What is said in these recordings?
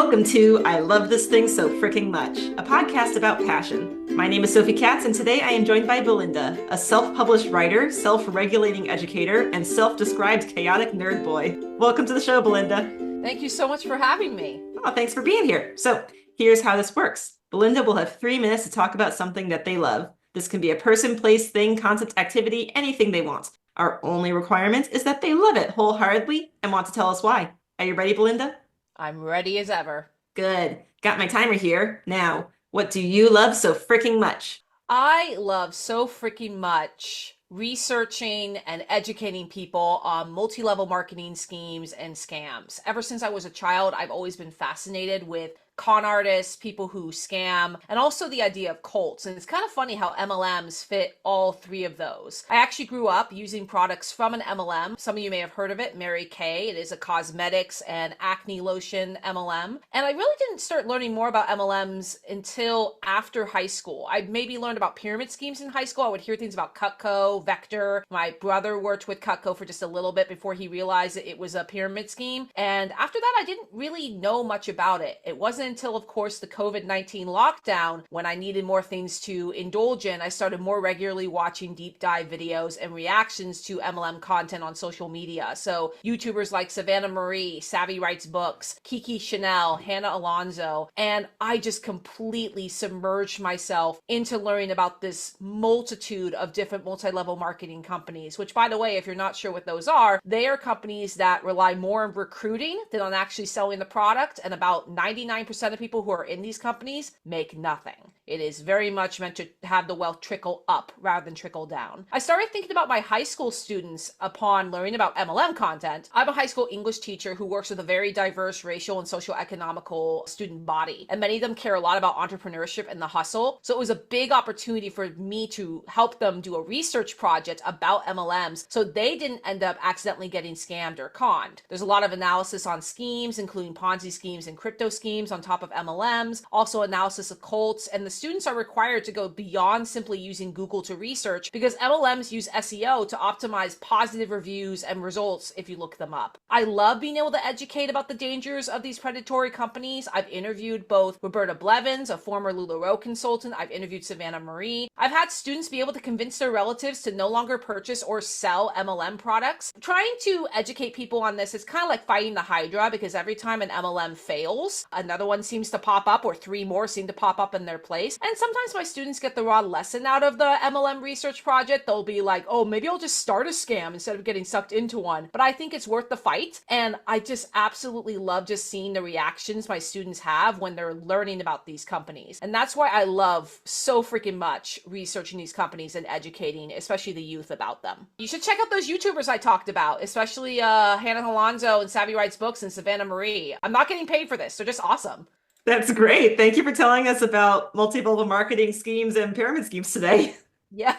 Welcome to I Love This Thing So Fricking Much, a podcast about passion. My name is Sophie Katz, and today I am joined by Belinda, a self-published writer, self-regulating educator, and self-described chaotic nerd boy. Welcome to the show, Belinda. Thank you so much for having me. Oh, thanks for being here. So, here's how this works. Belinda will have 3 minutes to talk about something that they love. This can be a person, place, thing, concept, activity, anything they want. Our only requirement is that they love it wholeheartedly and want to tell us why. Are you ready, Belinda? I'm ready as ever. Good. Got my timer here. Now, what do you love so freaking much? I love so freaking much researching and educating people on multi-level marketing schemes and scams. Ever since I was a child, I've always been fascinated with con artists, people who scam, and also the idea of cults. And it's kind of funny how MLMs fit all three of those. I actually grew up using products from an MLM. Some of you may have heard of it, Mary Kay. It is a cosmetics and acne lotion MLM. And I really didn't start learning more about MLMs until after high school. I maybe learned about pyramid schemes in high school. I would hear things about Cutco, Vector. My brother worked with Cutco for just a little bit before he realized that it was a pyramid scheme. And after that, I didn't really know much about it. It wasn't until, of course, the COVID-19 lockdown, when I needed more things to indulge in, I started more regularly watching deep dive videos and reactions to MLM content on social media. So YouTubers like Savannah Marie, Savvy Writes Books, Kiki Chanel, Hannah Alonso, and I just completely submerged myself into learning about this multitude of different multi-level marketing companies, which, by the way, if you're not sure what those are, they are companies that rely more on recruiting than on actually selling the product, and about 99% of people who are in these companies make nothing. It is very much meant to have the wealth trickle up rather than trickle down. I started thinking about my high school students upon learning about MLM content. I'm a high school English teacher who works with a very diverse racial and socio-economical student body, and many of them care a lot about entrepreneurship and the hustle. So it was a big opportunity for me to help them do a research project about MLMs so they didn't end up accidentally getting scammed or conned. There's a lot of analysis on schemes, including Ponzi schemes and crypto schemes on top of MLMs, also analysis of cults, and the students are required to go beyond simply using Google to research because MLMs use SEO to optimize positive reviews and results if you look them up. I love being able to educate about the dangers of these predatory companies. I've interviewed both Roberta Blevins, a former LuLaRoe consultant. I've interviewed Savannah Marie. I've had students be able to convince their relatives to no longer purchase or sell MLM products. Trying to educate people on this is kind of like fighting the Hydra, because every time an MLM fails, another one seems to pop up, or three more seem to pop up in their place. And sometimes my students get the raw lesson out of the MLM research project. They'll be like, oh, maybe I'll just start a scam instead of getting sucked into one. But I think it's worth the fight. And I just absolutely love just seeing the reactions my students have when they're learning about these companies. And that's why I love so freaking much researching these companies and educating, especially the youth, about them. You should check out those YouTubers I talked about, especially Hannah Alonso and Savvy Writes Books and Savannah Marie. I'm not getting paid for this. They're just awesome. That's great. Thank you for telling us about multi-level marketing schemes and pyramid schemes today. Yeah,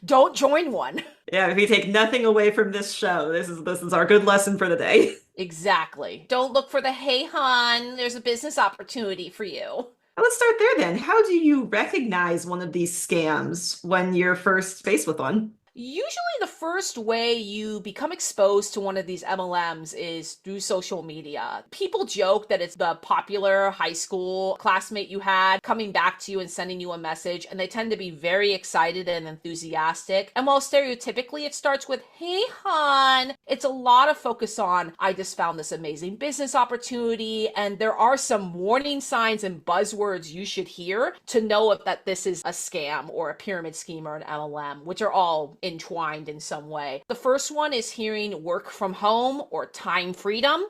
don't join one. Yeah, if you take nothing away from this show, this is our good lesson for the day. Exactly. Don't look for the hey hon, there's a business opportunity for you. Let's start there then. How do you recognize one of these scams when you're first faced with one? Usually the first way you become exposed to one of these MLMs is through social media. People joke that it's the popular high school classmate you had coming back to you and sending you a message, and they tend to be very excited and enthusiastic. And while stereotypically it starts with, hey hon, it's a lot of focus on, I just found this amazing business opportunity, and there are some warning signs and buzzwords you should hear to know if that this is a scam or a pyramid scheme or an MLM, which are all entwined in some way. The first one is hearing work from home or time freedom.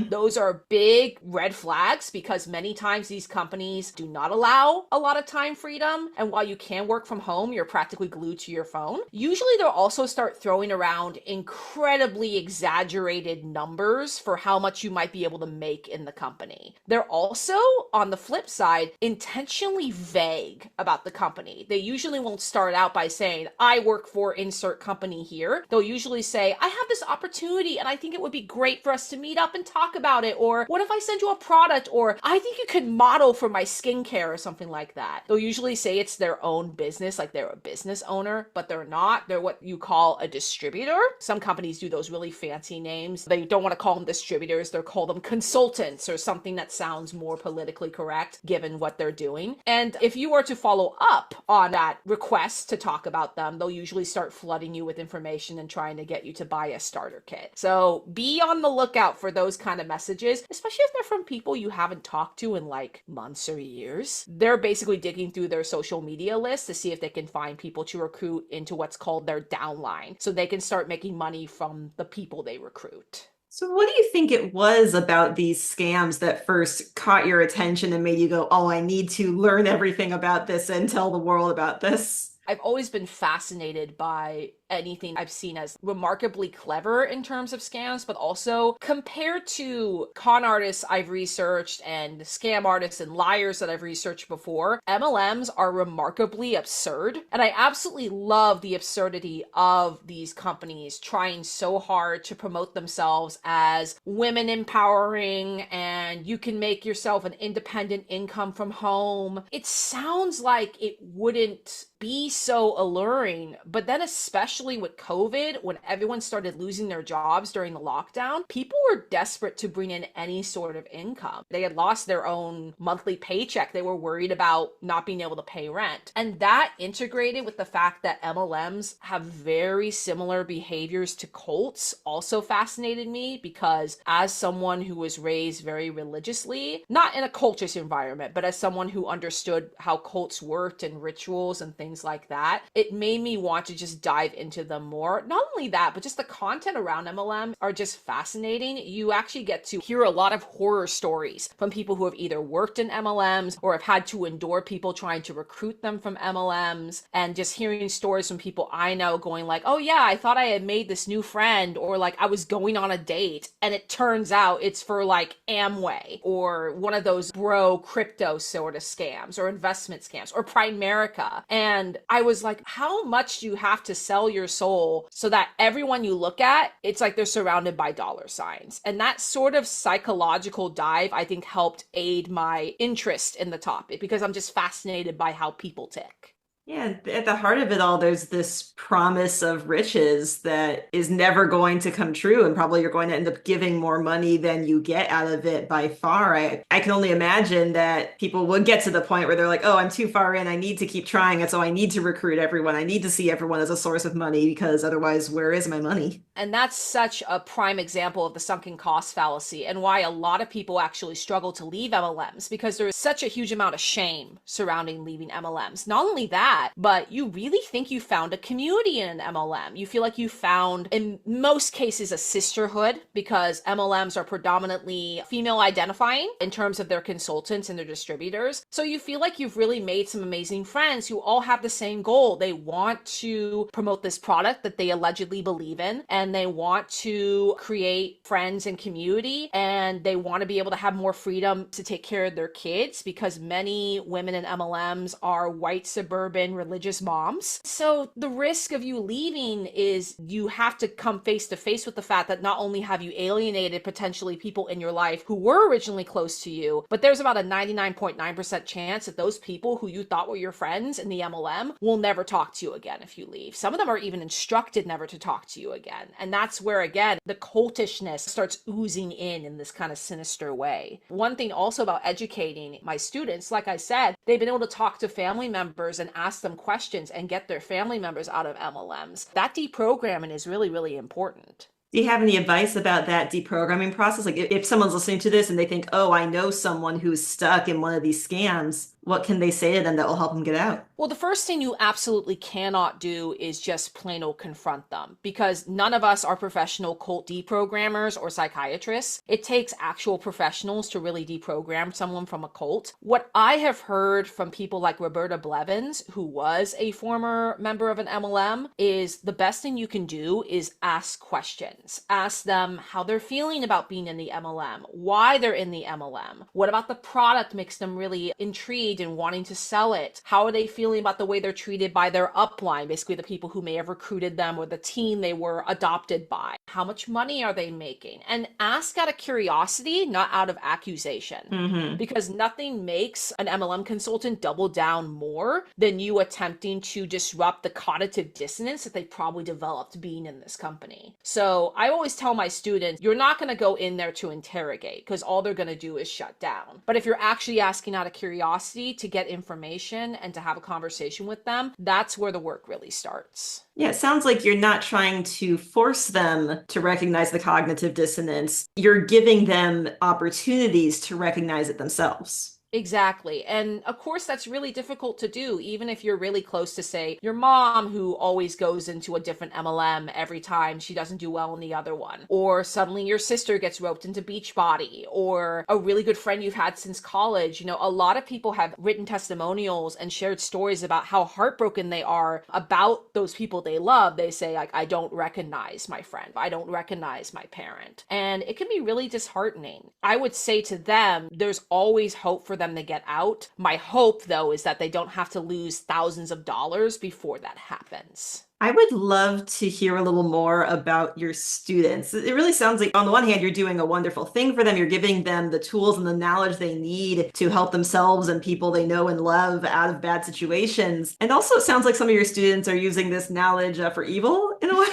Those are big red flags because many times these companies do not allow a lot of time freedom. And while you can work from home, you're practically glued to your phone. Usually they'll also start throwing around incredibly exaggerated numbers for how much you might be able to make in the company. They're also, on the flip side, intentionally vague about the company. They usually won't start out by saying, I work for insert company here, they'll usually say, I have this opportunity and I think it would be great for us to meet up and talk about it. Or what if I send you a product? Or I think you could model for my skincare or something like that. They'll usually say it's their own business, like they're a business owner, but they're not. They're what you call a distributor. Some companies do those really fancy names. They don't want to call them distributors. They'll call them consultants or something that sounds more politically correct given what they're doing. And if you were to follow up on that request to talk about them, they'll usually start flooding you with information and trying to get you to buy a starter kit. So be on the lookout for those kind of messages, especially if they're from people you haven't talked to in like months or years. They're basically digging through their social media list to see if they can find people to recruit into what's called their downline, so they can start making money from the people they recruit. So what do you think it was about these scams that first caught your attention and made you go, oh, I need to learn everything about this and tell the world about this? I've always been fascinated by anything I've seen as remarkably clever in terms of scams, but also compared to con artists I've researched and scam artists and liars that I've researched before, MLMs are remarkably absurd. And I absolutely love the absurdity of these companies trying so hard to promote themselves as women empowering and you can make yourself an independent income from home. It sounds like it wouldn't be so alluring, but then especially with COVID, when everyone started losing their jobs during the lockdown, people were desperate to bring in any sort of income. They had lost their own monthly paycheck. They were worried about not being able to pay rent. And that integrated with the fact that MLMs have very similar behaviors to cults also fascinated me, because as someone who was raised very religiously, not in a cultish environment, but as someone who understood how cults worked and rituals and things like that, it made me want to just dive into them more. Not only that, but just the content around MLM are just fascinating. You actually get to hear a lot of horror stories from people who have either worked in MLMs or have had to endure people trying to recruit them from MLMs, and just hearing stories from people I know going like, oh yeah, I thought I had made this new friend, or like I was going on a date and it turns out it's for like Amway or one of those bro crypto sort of scams or investment scams or Primerica. And I was like, how much do you have to sell your soul so that everyone you look at, it's like they're surrounded by dollar signs? And that sort of psychological dive, I think, helped aid my interest in the topic, because I'm just fascinated by how people tick. Yeah, at the heart of it all, there's this promise of riches that is never going to come true, and probably you're going to end up giving more money than you get out of it by far. I can only imagine that people would get to the point where they're like, oh, I'm too far in. I need to keep trying it. So I need to recruit everyone. I need to see everyone as a source of money, because otherwise, where is my money? And that's such a prime example of the sunken cost fallacy, and why a lot of people actually struggle to leave MLMs, because there is such a huge amount of shame surrounding leaving MLMs. Not only that, but you really think you found a community in an MLM. You feel like you found, in most cases, a sisterhood, because MLMs are predominantly female identifying in terms of their consultants and their distributors. So you feel like you've really made some amazing friends who all have the same goal. They want to promote this product that they allegedly believe in, and they want to create friends and community, and they want to be able to have more freedom to take care of their kids, because many women in MLMs are white suburban religious moms. So the risk of you leaving is you have to come face to face with the fact that not only have you alienated potentially people in your life who were originally close to you, but there's about a 99.9% chance that those people who you thought were your friends in the MLM will never talk to you again if you leave. Some of them are even instructed never to talk to you again. And that's where, again, the cultishness starts oozing in this kind of sinister way. One thing also about educating my students, like I said, they've been able to talk to family members and ask them questions and get their family members out of MLMs. That deprogramming is really, really important. Do you have any advice about that deprogramming process? Like if someone's listening to this and they think, oh, I know someone who's stuck in one of these scams, what can they say to them that will help them get out? Well, the first thing you absolutely cannot do is just plain old confront them, because none of us are professional cult deprogrammers or psychiatrists. It takes actual professionals to really deprogram someone from a cult. What I have heard from people like Roberta Blevins, who was a former member of an MLM, is the best thing you can do is ask questions. Ask them how they're feeling about being in the MLM, why they're in the MLM, what about the product makes them really intrigued intrigued and wanting to sell it? How are they feeling about the way they're treated by their upline, basically the people who may have recruited them or the team they were adopted by? How much money are they making? And ask out of curiosity, not out of accusation. Mm-hmm. Because nothing makes an MLM consultant double down more than you attempting to disrupt the cognitive dissonance that they probably developed being in this company. So I always tell my students, you're not going to go in there to interrogate because all they're going to do is shut down. But if you're actually asking out of curiosity to get information and to have a conversation with them, that's where the work really starts. Yeah, it sounds like you're not trying to force them to recognize the cognitive dissonance. You're giving them opportunities to recognize it themselves. Exactly. And of course, that's really difficult to do, even if you're really close to, say, your mom, who always goes into a different MLM every time she doesn't do well in the other one. Or suddenly your sister gets roped into Beachbody, or a really good friend you've had since college. You know, a lot of people have written testimonials and shared stories about how heartbroken they are about those people they love. They say, like, I don't recognize my friend. I don't recognize my parent. And it can be really disheartening. I would say to them, there's always hope for them to get out. My hope, though, is that they don't have to lose thousands of dollars before that happens. I would love to hear a little more about your students. It really sounds like, on the one hand, you're doing a wonderful thing for them. You're giving them the tools and the knowledge they need to help themselves and people they know and love out of bad situations. And also, it sounds like some of your students are using this knowledge for evil in a way.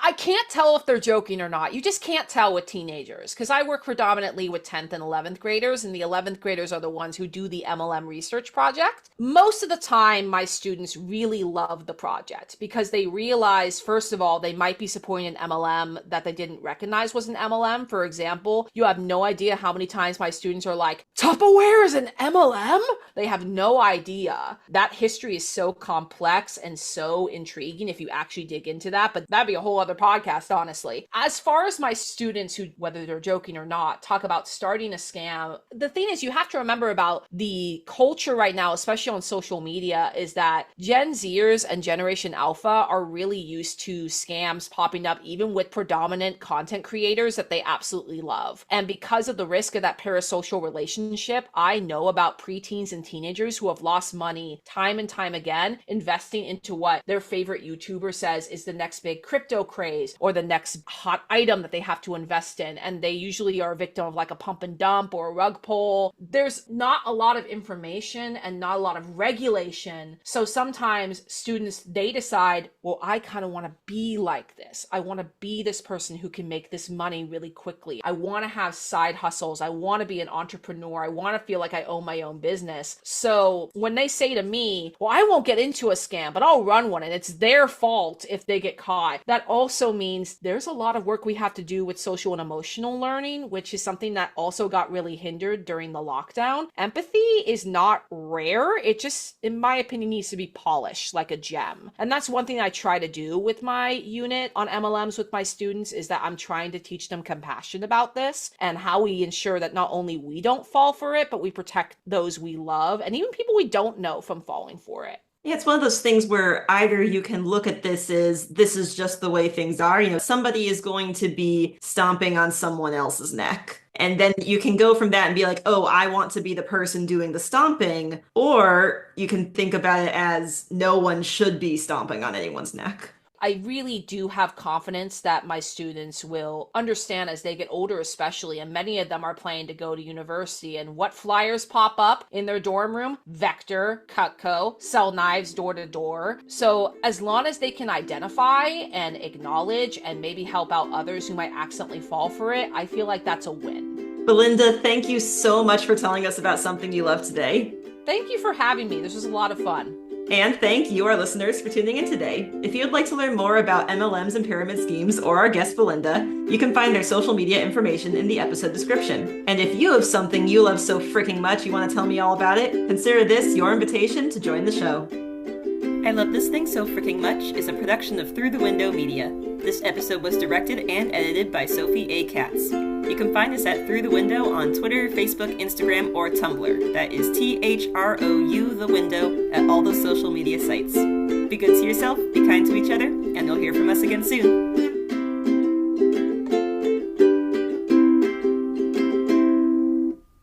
I can't tell if they're joking or not. You just can't tell with teenagers, because I work predominantly with 10th and 11th graders, and the 11th graders are the ones who do the MLM research project. Most of the time, my students really love the project because they realize, first of all, they might be supporting an MLM that they didn't recognize was an MLM. For example, you have no idea how many times my students are like, Tupperware is an MLM? They have no idea. That history is so complex and so intriguing if you actually dig into that, but that'd be a whole other podcast, honestly. As far as my students who, whether they're joking or not, talk about starting a scam, the thing is, you have to remember about the culture right now, especially on social media, is that Gen Zers and Generation Alpha are really used to scams popping up even with predominant content creators that they absolutely love. And because of the risk of that parasocial relationship, I know about preteens and teenagers who have lost money time and time again investing into what their favorite YouTuber says is the next big crypto craze or the next hot item that they have to invest in. And they usually are a victim of like a pump and dump or a rug pull. There's not a lot of information and not a lot of regulation. So sometimes students, they decide, well, I kind of want to be like this. I want to be this person who can make this money really quickly. I want to have side hustles. I want to be an entrepreneur. I want to feel like I own my own business. So when they say to me, well, I won't get into a scam, but I'll run one and it's their fault if they get caught, that also means there's a lot of work we have to do with social and emotional learning, which is something that also got really hindered during the lockdown. Empathy is not rare. It just, in my opinion, needs to be polished like a gem. And that's one thing I try to do with my unit on MLMs with my students, is that I'm trying to teach them compassion about this and how we ensure that not only we don't fall for it, but we protect those we love and even people we don't know from falling for it. Yeah, it's one of those things where either you can look at this as this is just the way things are. You know, somebody is going to be stomping on someone else's neck. And then you can go from that and be like, oh, I want to be the person doing the stomping. Or you can think about it as no one should be stomping on anyone's neck. I really do have confidence that my students will understand as they get older, especially, and many of them are planning to go to university. And what flyers pop up in their dorm room? Vector, Cutco, sell knives door to door. So as long as they can identify and acknowledge and maybe help out others who might accidentally fall for it, I feel like that's a win. Belinda, thank you so much for telling us about something you love today. Thank you for having me. This was a lot of fun. And thank you, our listeners, for tuning in today. If you would like to learn more about MLMs and pyramid schemes or our guest Belinda, you can find their social media information in the episode description. And if you have something you love so freaking much you want to tell me all about it, consider this your invitation to join the show. I Love This Thing So Freaking Much is a production of Through the Window Media. This episode was directed and edited by Sophie A. Katz. You can find us at Through the Window on Twitter, Facebook, Instagram, or Tumblr. That is THROU the Window at all those social media sites. Be good to yourself, be kind to each other, and you'll hear from us again soon.